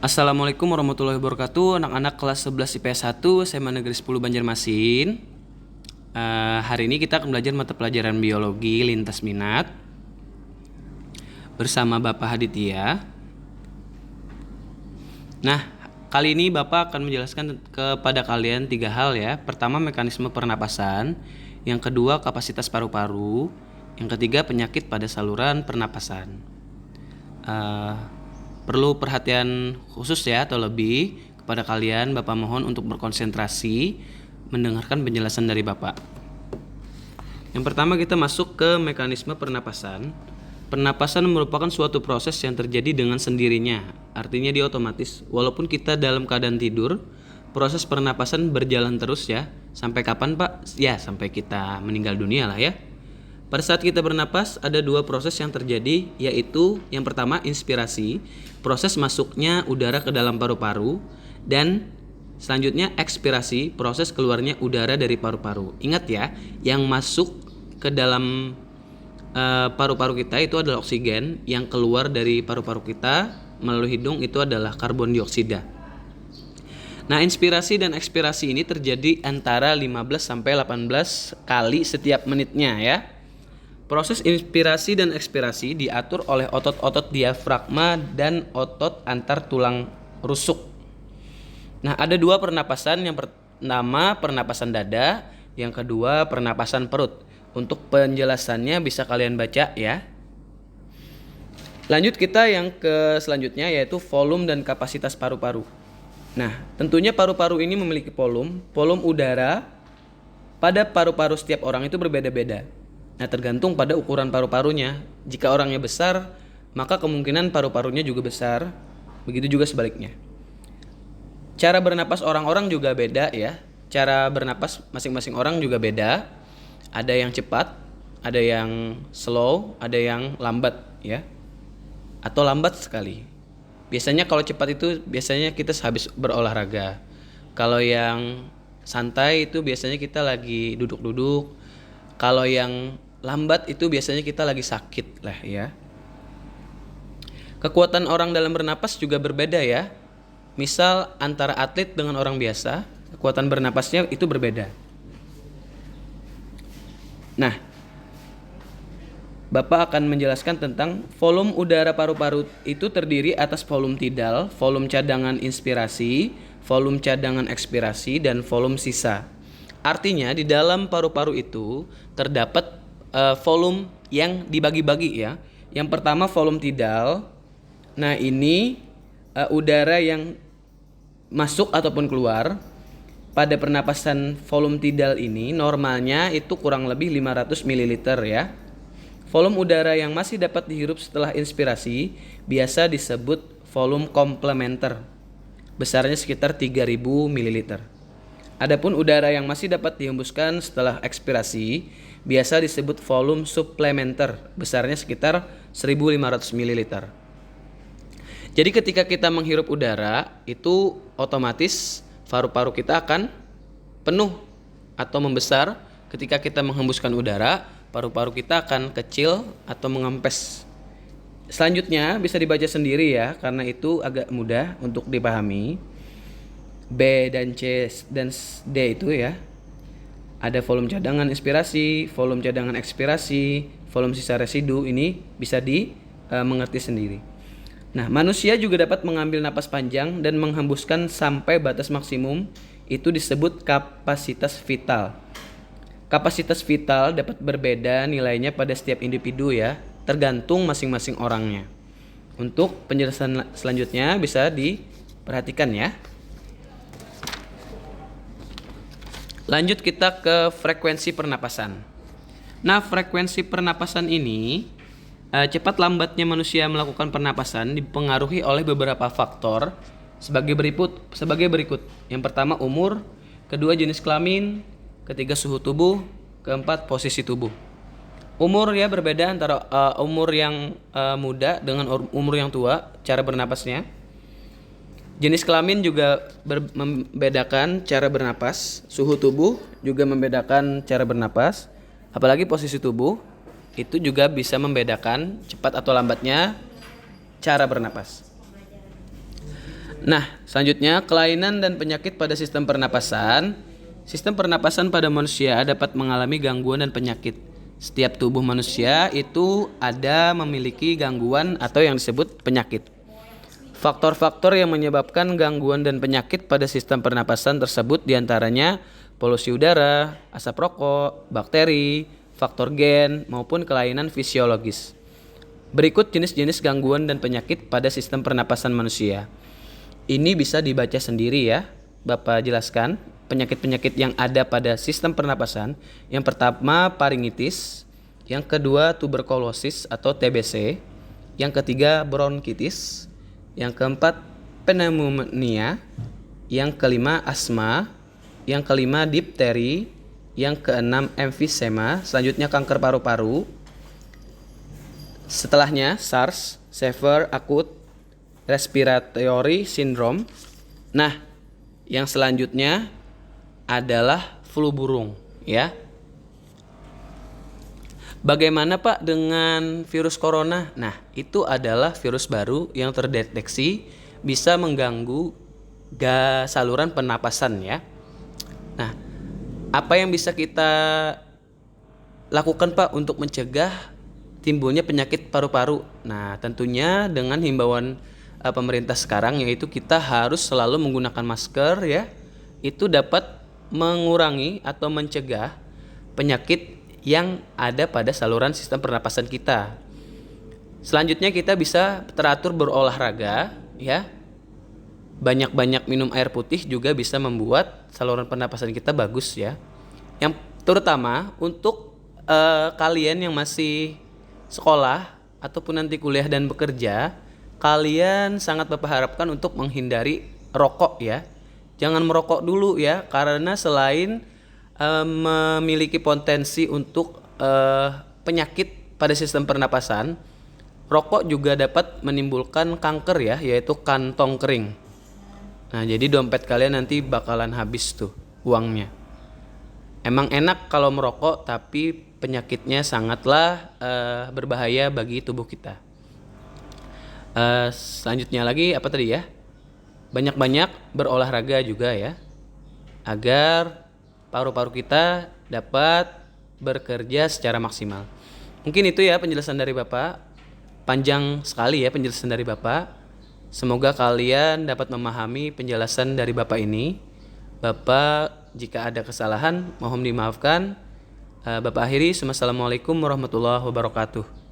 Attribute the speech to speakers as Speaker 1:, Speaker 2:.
Speaker 1: Assalamualaikum warahmatullahi wabarakatuh. Anak-anak kelas 11 IPS 1 SMA Negeri 10 Banjarmasin. Hari ini kita akan belajar mata pelajaran biologi lintas minat bersama Bapak Haditya. Nah, kali ini Bapak akan menjelaskan kepada kalian 3 hal ya. Pertama, mekanisme pernapasan. Yang kedua, kapasitas paru-paru. Yang ketiga, penyakit pada saluran pernapasan. Perlu perhatian khusus ya atau lebih kepada kalian. Bapak mohon untuk berkonsentrasi mendengarkan penjelasan dari Bapak. Yang pertama kita masuk ke mekanisme pernapasan. Pernapasan merupakan suatu proses yang terjadi dengan sendirinya. Artinya dia otomatis. Walaupun kita dalam keadaan tidur, proses pernapasan berjalan terus ya. Sampai kapan Pak? Ya sampai kita meninggal dunia lah ya. Pada saat kita bernapas ada 2 proses yang terjadi, yaitu yang pertama inspirasi, proses masuknya udara ke dalam paru-paru, dan selanjutnya ekspirasi, proses keluarnya udara dari paru-paru. Ingat ya, yang masuk ke dalam paru-paru kita itu adalah oksigen, yang keluar dari paru-paru kita melalui hidung itu adalah karbon dioksida. Nah, inspirasi dan ekspirasi ini terjadi antara 15 sampai 18 kali setiap menitnya ya. Proses inspirasi dan ekspirasi diatur oleh otot-otot diafragma dan otot antar tulang rusuk. Nah, ada 2 pernapasan. Yang pertama pernapasan dada, yang kedua pernapasan perut. Untuk penjelasannya bisa kalian baca ya. Lanjut kita yang ke selanjutnya yaitu volume dan kapasitas paru-paru. Nah, tentunya paru-paru ini memiliki volume udara pada paru-paru setiap orang itu berbeda-beda. Nah, tergantung pada ukuran paru-parunya. Jika orangnya besar, maka kemungkinan paru-parunya juga besar. Begitu juga sebaliknya. Cara bernapas orang-orang juga beda ya. Cara bernapas masing-masing orang juga beda. Ada yang cepat, ada yang slow, ada yang lambat ya. Atau lambat sekali. Biasanya kalau cepat itu biasanya kita habis berolahraga. Kalau yang santai itu biasanya kita lagi duduk-duduk. Kalau yang lambat itu biasanya kita lagi sakit lah ya. Kekuatan orang dalam bernapas juga berbeda ya. Misal antara atlet dengan orang biasa, kekuatan bernapasnya itu berbeda. Nah, Bapak akan menjelaskan tentang volume udara paru-paru itu terdiri atas volume tidal, volume cadangan inspirasi, volume cadangan ekspirasi, dan volume sisa. Artinya di dalam paru-paru itu terdapat volume yang dibagi-bagi ya. Yang pertama volume tidal. Nah, ini udara yang masuk ataupun keluar. Pada pernapasan volume tidal ini normalnya itu kurang lebih 500 ml ya. Volume udara yang masih dapat dihirup setelah inspirasi biasa disebut volume komplementer. Besarnya sekitar 3000 ml. Adapun udara yang masih dapat dihembuskan setelah ekspirasi biasa disebut volume suplementer, besarnya sekitar 1500 ml. Jadi ketika kita menghirup udara, itu otomatis paru-paru kita akan penuh atau membesar. Ketika kita menghembuskan udara, paru-paru kita akan kecil atau mengempes. Selanjutnya bisa dibaca sendiri ya, karena itu agak mudah untuk dipahami. B dan C dan D itu ya. Ada volume cadangan inspirasi, volume cadangan ekspirasi, volume sisa residu, ini bisa dimengerti sendiri. Nah, manusia juga dapat mengambil napas panjang dan menghembuskan sampai batas maksimum, itu disebut kapasitas vital. Kapasitas vital dapat berbeda nilainya pada setiap individu ya, tergantung masing-masing orangnya. Untuk penjelasan selanjutnya bisa diperhatikan ya. Lanjut kita ke frekuensi pernapasan. Nah, frekuensi pernapasan ini cepat lambatnya manusia melakukan pernapasan dipengaruhi oleh beberapa faktor sebagai berikut. Yang pertama umur, kedua jenis kelamin, ketiga suhu tubuh, keempat posisi tubuh. Umur ya berbeda antara umur yang muda dengan umur yang tua cara bernapasnya. Jenis kelamin juga membedakan cara bernapas, suhu tubuh juga membedakan cara bernapas, apalagi posisi tubuh itu juga bisa membedakan cepat atau lambatnya cara bernapas. Nah, selanjutnya kelainan dan penyakit pada sistem pernapasan. Sistem pernapasan pada manusia dapat mengalami gangguan dan penyakit. Setiap tubuh manusia itu ada memiliki gangguan atau yang disebut penyakit. Faktor-faktor yang menyebabkan gangguan dan penyakit pada sistem pernapasan tersebut diantaranya polusi udara, asap rokok, bakteri, faktor gen, maupun kelainan fisiologis. Berikut jenis-jenis gangguan dan penyakit pada sistem pernapasan manusia. Ini bisa dibaca sendiri ya, Bapak jelaskan penyakit-penyakit yang ada pada sistem pernapasan. Yang pertama faringitis, yang kedua tuberkulosis atau TBC, yang ketiga bronkitis, yang keempat pneumonia, yang kelima asma, yang kelima difteri, yang keenam emfisema, selanjutnya kanker paru-paru. Setelahnya SARS, Severe Acute Respiratory Syndrome. Nah, yang selanjutnya adalah flu burung ya. Bagaimana Pak dengan virus corona? Nah, itu adalah virus baru yang terdeteksi bisa mengganggu saluran pernapasan ya. Nah, apa yang bisa kita lakukan Pak untuk mencegah timbulnya penyakit paru-paru? Nah, tentunya dengan himbauan pemerintah sekarang, yaitu kita harus selalu menggunakan masker ya. Itu dapat mengurangi atau mencegah penyakit yang ada pada saluran sistem pernapasan kita. Selanjutnya kita bisa teratur berolahraga ya. Banyak-banyak minum air putih juga bisa membuat saluran pernapasan kita bagus ya. Yang terutama untuk kalian yang masih sekolah ataupun nanti kuliah dan bekerja, kalian sangat Bapak harapkan untuk menghindari rokok ya. Jangan merokok dulu ya, karena selain memiliki potensi untuk penyakit pada sistem pernapasan, rokok juga dapat menimbulkan kanker ya, yaitu kantong kering. Nah, jadi dompet kalian nanti bakalan habis tuh uangnya. Emang enak kalau merokok, tapi penyakitnya sangatlah berbahaya bagi tubuh kita. Selanjutnya lagi apa tadi ya? Banyak-banyak berolahraga juga ya, agar paru-paru kita dapat bekerja secara maksimal. Mungkin itu ya penjelasan dari Bapak. Panjang sekali ya penjelasan dari Bapak. Semoga kalian dapat memahami penjelasan dari Bapak ini. Bapak, jika ada kesalahan mohon dimaafkan. Bapak akhiri, Assalamualaikum warahmatullahi wabarakatuh.